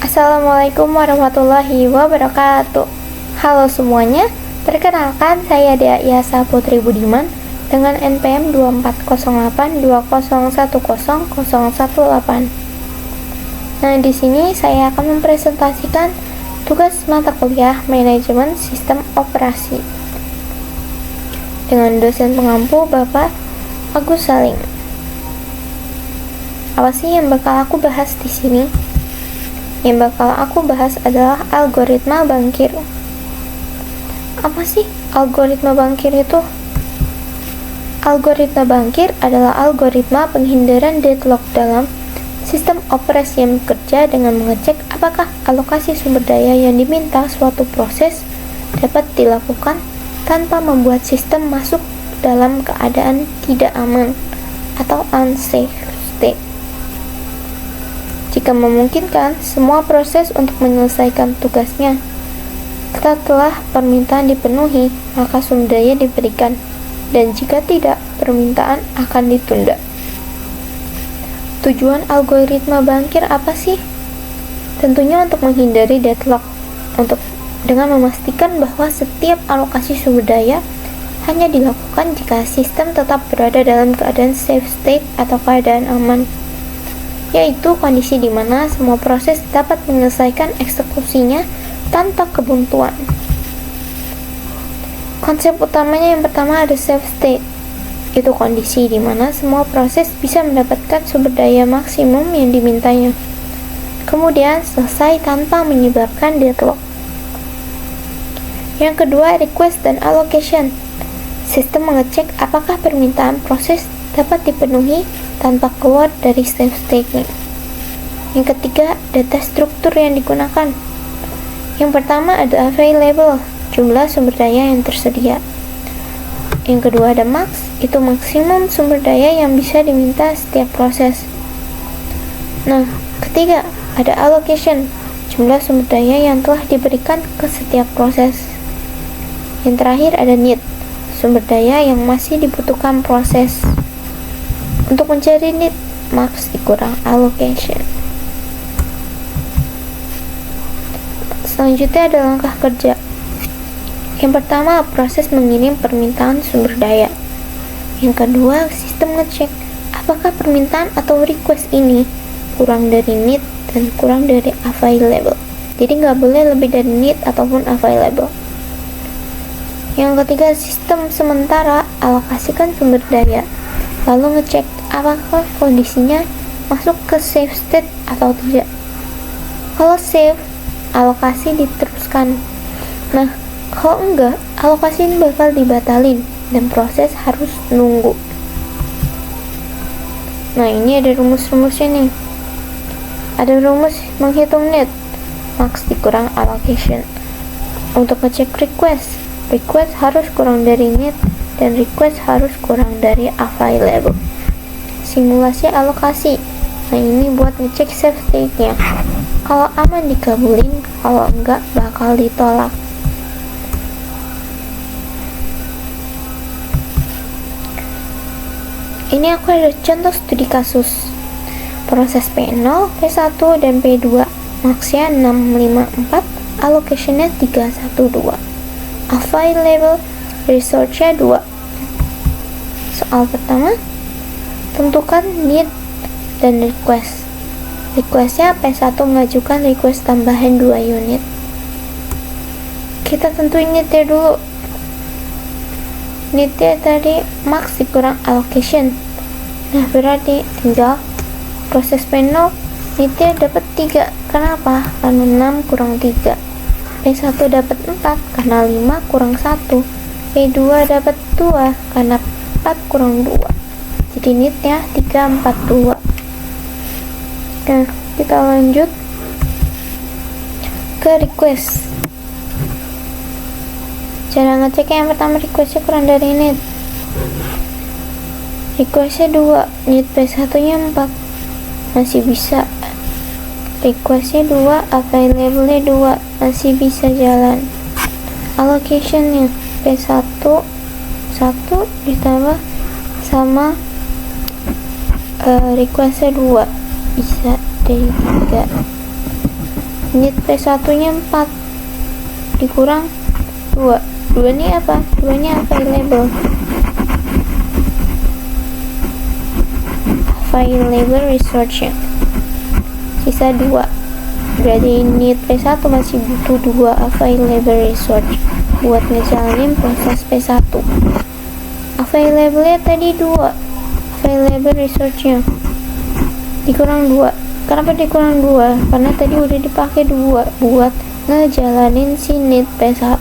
Assalamualaikum warahmatullahi wabarakatuh. Halo semuanya, perkenalkan saya Dea Yasa Putri Budiman dengan NPM 240820101018. Nah, di sini saya akan mempresentasikan tugas mata kuliah Manajemen Sistem Operasi dengan dosen pengampu Bapak Agus Saling. Apa sih yang bakal aku bahas di sini? Yang bakal aku bahas adalah algoritma bangkir. Apa sih algoritma bangkir itu? Algoritma bangkir adalah algoritma penghindaran deadlock dalam sistem operasi yang bekerja dengan mengecek apakah alokasi sumber daya yang diminta suatu proses dapat dilakukan tanpa membuat sistem masuk dalam keadaan tidak aman atau unsafe state. Jika memungkinkan, semua proses untuk menyelesaikan tugasnya. Setelah permintaan dipenuhi, maka sumber daya diberikan, dan jika tidak, permintaan akan ditunda. Tujuan algoritma bangkir apa sih? Tentunya untuk menghindari deadlock, dengan memastikan bahwa setiap alokasi sumber daya hanya dilakukan jika sistem tetap berada dalam keadaan safe state atau keadaan aman, yaitu kondisi di mana semua proses dapat menyelesaikan eksekusinya tanpa kebuntuan. Konsep utamanya yang pertama ada safe state, itu kondisi di mana semua proses bisa mendapatkan sumber daya maksimum yang dimintanya, kemudian selesai tanpa menyebabkan deadlock. Yang kedua, request dan allocation. Sistem mengecek apakah permintaan proses dapat dipenuhi tanpa keluar dari safe state-nya. Yang ketiga, data struktur yang digunakan. Yang pertama ada available, jumlah sumber daya yang tersedia. Yang kedua ada max, itu maksimum sumber daya yang bisa diminta setiap proses. Nah, ketiga ada allocation, jumlah sumber daya yang telah diberikan ke setiap proses. Yang terakhir ada need, sumber daya yang masih dibutuhkan proses. Untuk mencari need, max dikurang allocation. Selanjutnya ada langkah kerja. Yang pertama, proses mengirim permintaan sumber daya. Yang kedua, sistem ngecek apakah permintaan atau request ini kurang dari need dan kurang dari available. Jadi nggak boleh lebih dari need ataupun available. Yang ketiga, sistem sementara alokasikan sumber daya, lalu ngecek apakah kondisinya masuk ke safe state atau tidak. Kalau safe, alokasi diteruskan. Nah, kalau enggak, alokasi ini bakal dibatalin dan proses harus nunggu. Nah, ini ada rumus-rumusnya nih. Ada rumus menghitung need, max dikurang allocation. Untuk ngecek request harus kurang dari need dan request harus kurang dari available. Simulasi alokasi. Nah, ini buat ngecek safe state-nya. Kalau aman dikabulin, kalau enggak bakal ditolak. Ini aku ada contoh studi kasus. Proses P0, P1, dan P2. Max-nya 654, allocation-nya 312. Available resource-nya 2. Soal pertama, tentukan need dan request. Request-nya P1 mengajukan request tambahan 2 unit. Kita tentuin need-nya dulu. Need-nya tadi max dikurang allocation. Nah, berarti tinggal proses P0 need-nya dapat 3. Kenapa? Karena 6 kurang 3. P1 dapat 4 karena 5 kurang 1. P2 dapat 2 karena 4 kurang 2. Jadi need-nya 342. Nah, kita lanjut ke request. Cara ngeceknya yang pertama, requestnya kurang dari need. Requestnya 2, need P1 nya 4, masih bisa. Requestnya 2, available nya 2, masih bisa jalan. Allocation-nya P1 1 ditambah sama requestnya 2, bisa dari 3. Init P1 nya 4 dikurang 2. 2 ini apa? 2 nya available resource-nya sisa 2, berarti init P1 masih butuh 2 available resource buat ngejalanin proses P1. Available-nya tadi 2, available resource-nya dikurang 2. Kenapa dikurang 2? Karena tadi udah dipakai 2 buat ngejalanin si need P1,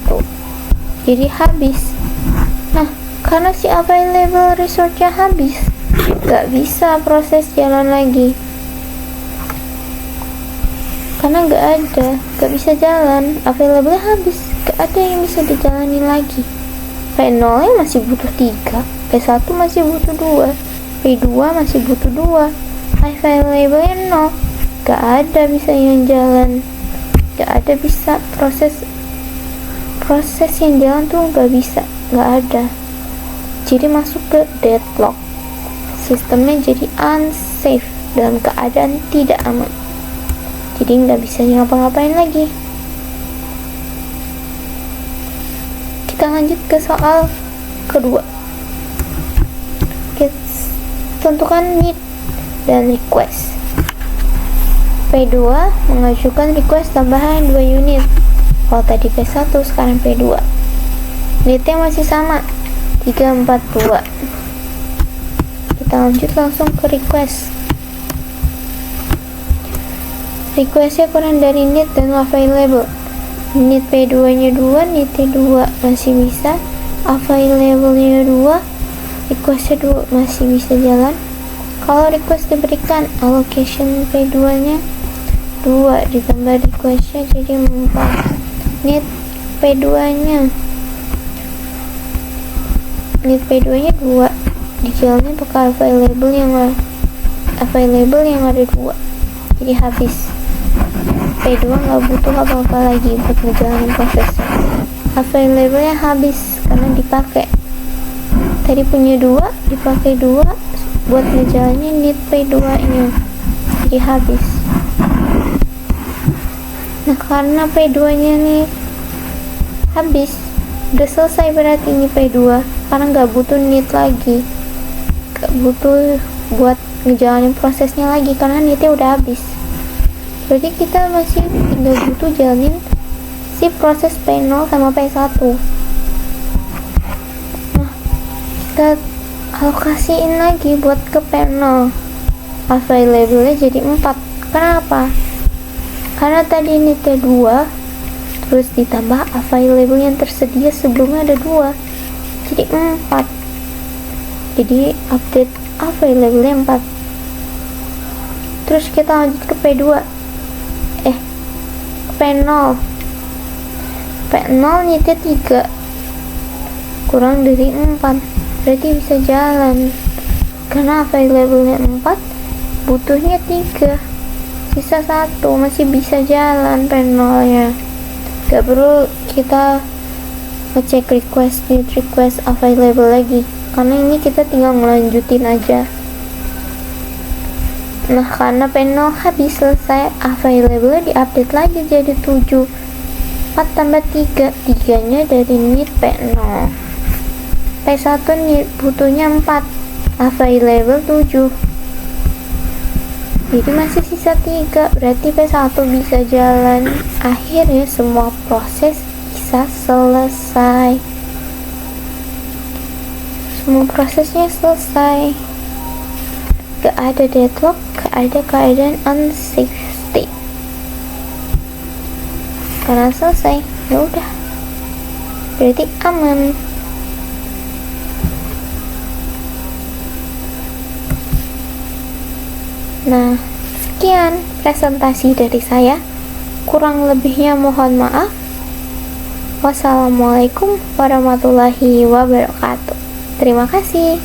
jadi habis. Nah, karena si available resource-nya habis, gak bisa proses jalan lagi karena gak bisa jalan, available habis, gak ada yang bisa dijalani lagi. P0 nya masih butuh 3, P1 masih butuh 2, P2 masih butuh 2, available nya 0, gak ada bisa yang jalan, gak ada bisa proses yang jalan tuh gak bisa, gak ada, jadi masuk ke deadlock, sistemnya jadi unsafe, dalam keadaan tidak aman, jadi nggak bisa ngapa-ngapain lagi. Kita lanjut ke soal kedua. Kita tentukan need dan request. P2 mengajukan request tambahan 2 unit. Kalau tadi P1, sekarang P2. Need-nya masih sama, 342. Kita lanjut langsung ke request. Requestnya kurang dari need dan available. Need P2 nya 2, need T2 masih bisa, available nya 2, requestnya 2 masih bisa jalan. Kalau request diberikan, allocation P2 nya 2 ditambah requestnya jadi 4. Need P2 nya 2 dijalannya pakai available yang ada 2, jadi habis. P2 nggak butuh apa-apa lagi buat ngejalanin prosesnya, available nya habis karena dipakai, tadi punya 2 dipakai 2 buat ngejalanin need P2 nya, jadi habis. Nah, karena P2 nya nih habis, udah selesai berarti ini P2, karena nggak butuh need lagi, nggak butuh buat ngejalanin prosesnya lagi karena neednya udah habis. Berarti kita masih tinggal butuh jalanin si proses P0 sama P1. Nah, kita alokasiin lagi buat ke P0, available nya jadi 4. Kenapa? Karena tadi ini T2 terus ditambah available yang tersedia sebelumnya ada 2, jadi 4. Jadi update available nya 4. Terus kita lanjut ke P2, P0 nitnya 3 kurang dari 4, berarti bisa jalan karena available nya 4, butuhnya 3, sisa 1, masih bisa jalan P0 nya. Gak perlu kita ngecek request, need, request, available lagi karena ini kita tinggal ngelanjutin aja. Nah, karena P0 habis selesai, available diupdate lagi jadi 7. 4 tambah 3, 3 nya dari need P0. P1 need butuhnya 4, available 7, jadi masih sisa 3, berarti P1 bisa jalan. Akhirnya semua proses bisa selesai, semua prosesnya selesai, gak ada deadlock, gak ada keadaan unsafe state karena selesai. Ya udah, berarti aman. Nah, sekian presentasi dari saya, kurang lebihnya mohon maaf. Wassalamualaikum warahmatullahi wabarakatuh. Terima kasih.